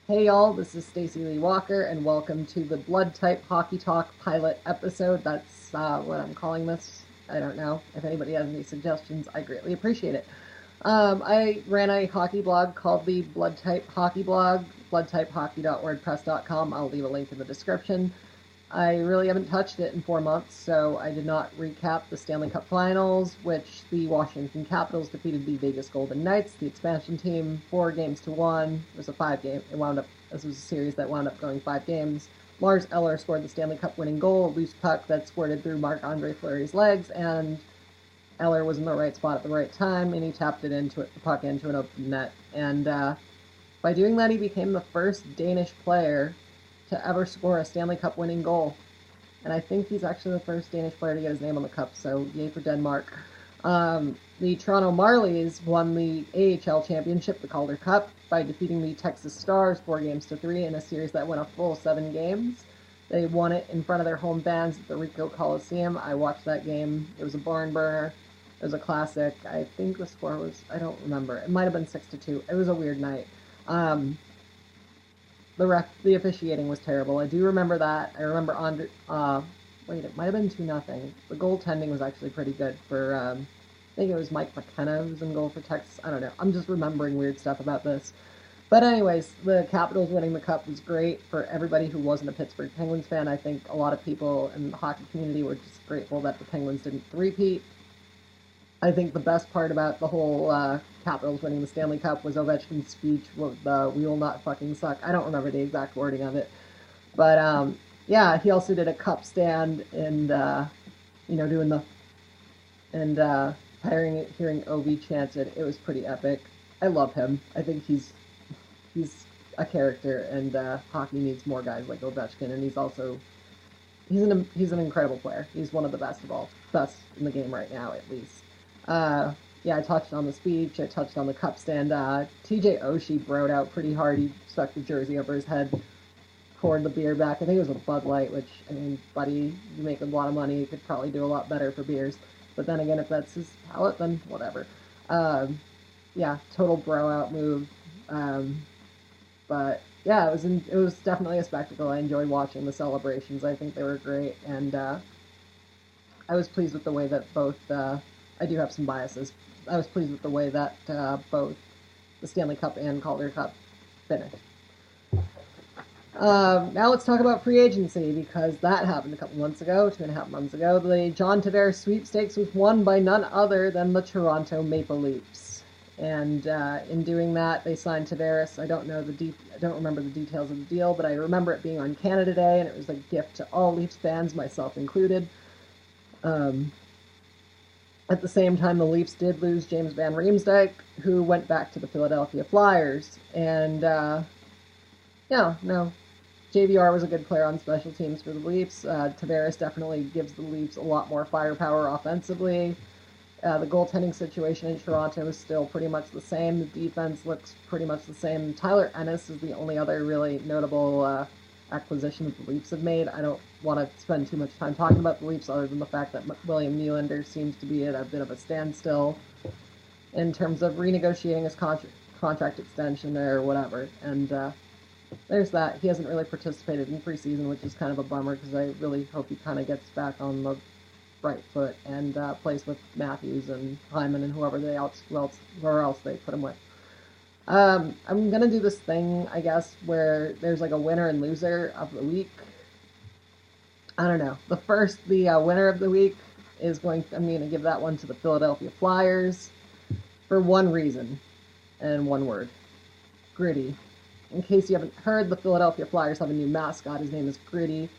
Hey y'all, this is Stacey Lee Walker, and welcome to the Blood Type Hockey Talk pilot episode. That's what I'm calling this. I don't know. If anybody has any suggestions, I greatly appreciate it. I ran a hockey blog called the Blood Type Hockey Blog, bloodtypehockey.wordpress.com. I'll leave a link in the description. I really haven't touched it in 4 months, so I did not recap the Stanley Cup Finals, which the Washington Capitals defeated the Vegas Golden Knights, the expansion team, 4-1. It was a 5-game. This was a series that wound up going 5 games. Lars Eller scored the Stanley Cup winning goal, a loose puck that squirted through Marc-Andre Fleury's legs, and Eller was in the right spot at the right time, and he tapped the puck into an open net. And by doing that, he became the first Danish player to ever score a Stanley Cup winning goal. And I think he's actually the first Danish player to get his name on the cup, so yay for Denmark. The Toronto Marlies won the AHL championship, the Calder Cup, by defeating the Texas Stars 4-3 in a series that went a full 7 games. They won it in front of their home fans at the Ricoh Coliseum. I watched that game. It was a barn burner. It was a classic. I think the score was, I don't remember. It might have been 6-2. It was a weird night. The officiating was terrible. I do remember that. I remember it might have been 2-0. The goaltending was actually pretty good for, I think it was Mike McKenna who was in goal for Texas. I don't know. I'm just remembering weird stuff about this. But anyways, the Capitals winning the cup was great for everybody who wasn't a Pittsburgh Penguins fan. I think a lot of people in the hockey community were just grateful that the Penguins didn't three-peat. I think the best part about the whole Capitals winning the Stanley Cup was Ovechkin's speech with the "We will not fucking suck." I don't remember the exact wording of it, but yeah, he also did a cup stand and doing the and hearing Ovi chanted. It was pretty epic. I love him. I think he's a character, and hockey needs more guys like Ovechkin. And he's an incredible player. He's one of the best in the game right now, at least. Yeah, I touched on the speech. I touched on the cup stand. TJ Oshie broed out pretty hard. He stuck the jersey over his head, poured the beer back. I think it was a Bud Light, which, I mean, buddy, you make a lot of money. You could probably do a lot better for beers. But then again, if that's his palate, then whatever. Yeah, total bro out move. But yeah, it was definitely a spectacle. I enjoyed watching the celebrations. I think they were great, and I was pleased with the way that both. I do have some biases. I was pleased with the way that both the Stanley Cup and Calder Cup finished. Now let's talk about free agency, because that happened a couple months ago, 2.5 months ago. The John Tavares sweepstakes was won by none other than the Toronto Maple Leafs. And in doing that, they signed Tavares. I don't remember the details of the deal, but I remember it being on Canada Day, and it was a gift to all Leafs fans, myself included. At the same time, the Leafs did lose James Van Riemsdyk, who went back to the Philadelphia Flyers. And, JVR was a good player on special teams for the Leafs. Tavares definitely gives the Leafs a lot more firepower offensively. The goaltending situation in Toronto is still pretty much the same. The defense looks pretty much the same. Tyler Ennis is the only other really notable acquisition that the Leafs have made. I don't want to spend too much time talking about the Leafs other than the fact that William Nylander seems to be at a bit of a standstill in terms of renegotiating his contract extension or whatever. And there's that. He hasn't really participated in preseason, which is kind of a bummer, because I really hope he kind of gets back on the right foot and plays with Matthews and Hyman and whoever else they put him with. I'm gonna do this thing, I guess, where there's like a winner and loser of the week. I don't know. The winner of the week I'm gonna give that one to the Philadelphia Flyers for one reason and one word: Gritty. In case you haven't heard, the Philadelphia Flyers have a new mascot. His name is Gritty.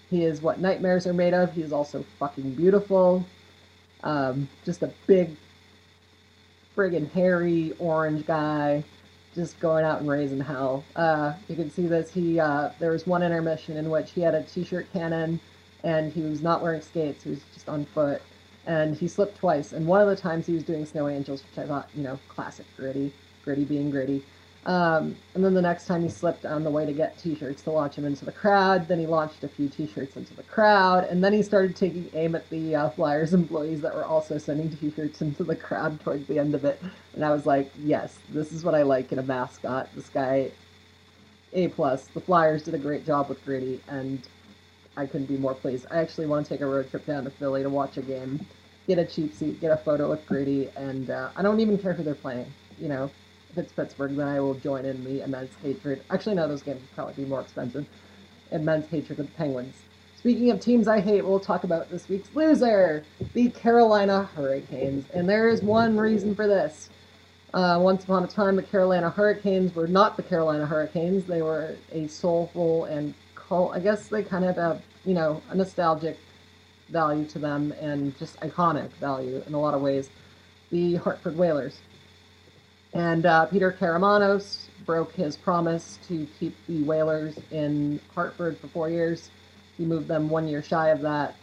He is what nightmares are made of. He is also fucking beautiful. Just a big, friggin' hairy orange guy, just going out and raising hell. You can see this. There was one intermission in which he had a t-shirt cannon, and he was not wearing skates. He was just on foot, and he slipped twice. And one of the times he was doing Snow Angels, which I thought, classic Gritty being Gritty. And then the next time he slipped on the way to get t-shirts to launch him into the crowd. Then he launched a few t-shirts into the crowd, and then he started taking aim at the Flyers employees that were also sending t-shirts into the crowd towards the end of it. And I was like, yes, this is what I like in a mascot. This guy A+. The Flyers did a great job with Gritty, and I couldn't be more pleased. I actually want to take a road trip down to Philly to watch a game, get a cheap seat, get a photo with Gritty, and I don't even care who they're playing. You know, if it's Pittsburgh, then I will join in the immense hatred. Actually, no, those games would probably be more expensive. Immense hatred of the Penguins. Speaking of teams I hate, we'll talk about this week's loser, the Carolina Hurricanes. And there is one reason for this. Once upon a time, the Carolina Hurricanes were not the Carolina Hurricanes. They were a soulful and I guess they kind of have, you know, a nostalgic value to them and just iconic value in a lot of ways. The Hartford Whalers. And Peter Karamanos broke his promise to keep the Whalers in Hartford for 4 years. He moved them 1 year shy of that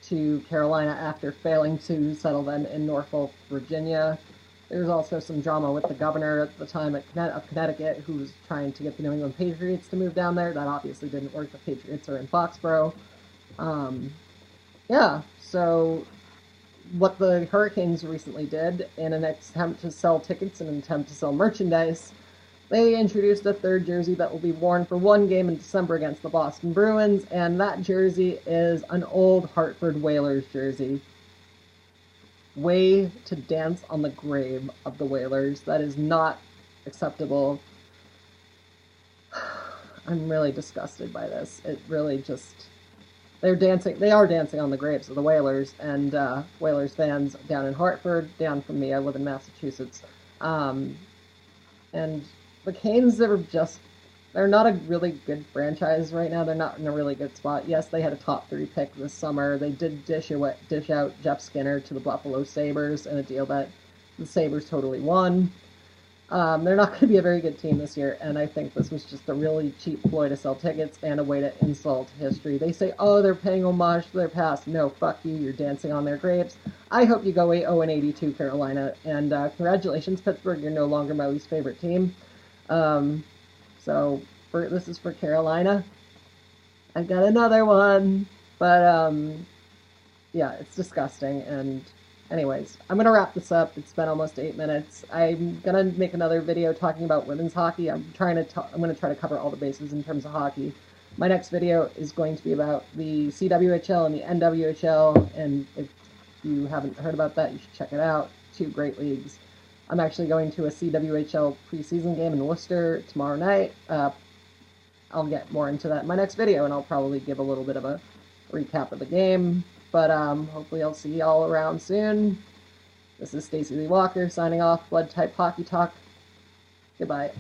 to Carolina after failing to settle them in Norfolk, Virginia. There was also some drama with the governor at the time of Connecticut, who was trying to get the New England Patriots to move down there. That obviously didn't work. The Patriots are in Foxborough. Yeah, so what the Hurricanes recently did, in an attempt to sell tickets and an attempt to sell merchandise, they introduced a third jersey that will be worn for one game in December against the Boston Bruins, and that jersey is an old Hartford Whalers jersey. Way to dance on the grave of the Whalers. That is not acceptable. I'm really disgusted by this. It really just... they are dancing on the graves of the Whalers, and Whalers fans down in Hartford, down from me, I live in Massachusetts. And the Canes, they're not a really good franchise right now. They're not in a really good spot. Yes, they had a top 3 pick this summer. They did dish out Jeff Skinner to the Buffalo Sabres in a deal that the Sabres totally won. They're not going to be a very good team this year, and I think this was just a really cheap ploy to sell tickets and a way to insult history. They say, oh, they're paying homage to their past. No, fuck you. You're dancing on their graves. I hope you go 8-0-82, Carolina, and congratulations, Pittsburgh. You're no longer my least favorite team. So this is for Carolina. I've got another one, but yeah, it's disgusting. And anyways, I'm gonna wrap this up. It's been almost 8 minutes. I'm gonna make another video talking about women's hockey. I'm gonna try to cover all the bases in terms of hockey. My next video is going to be about the CWHL and the NWHL, and if you haven't heard about that, you should check it out. 2 great leagues. I'm actually going to a CWHL preseason game in Worcester tomorrow night. I'll get more into that in my next video, and I'll probably give a little bit of a recap of the game. But hopefully I'll see y'all around soon. This is Stacey Lee Walker signing off. Blood Type Hockey Talk. Goodbye.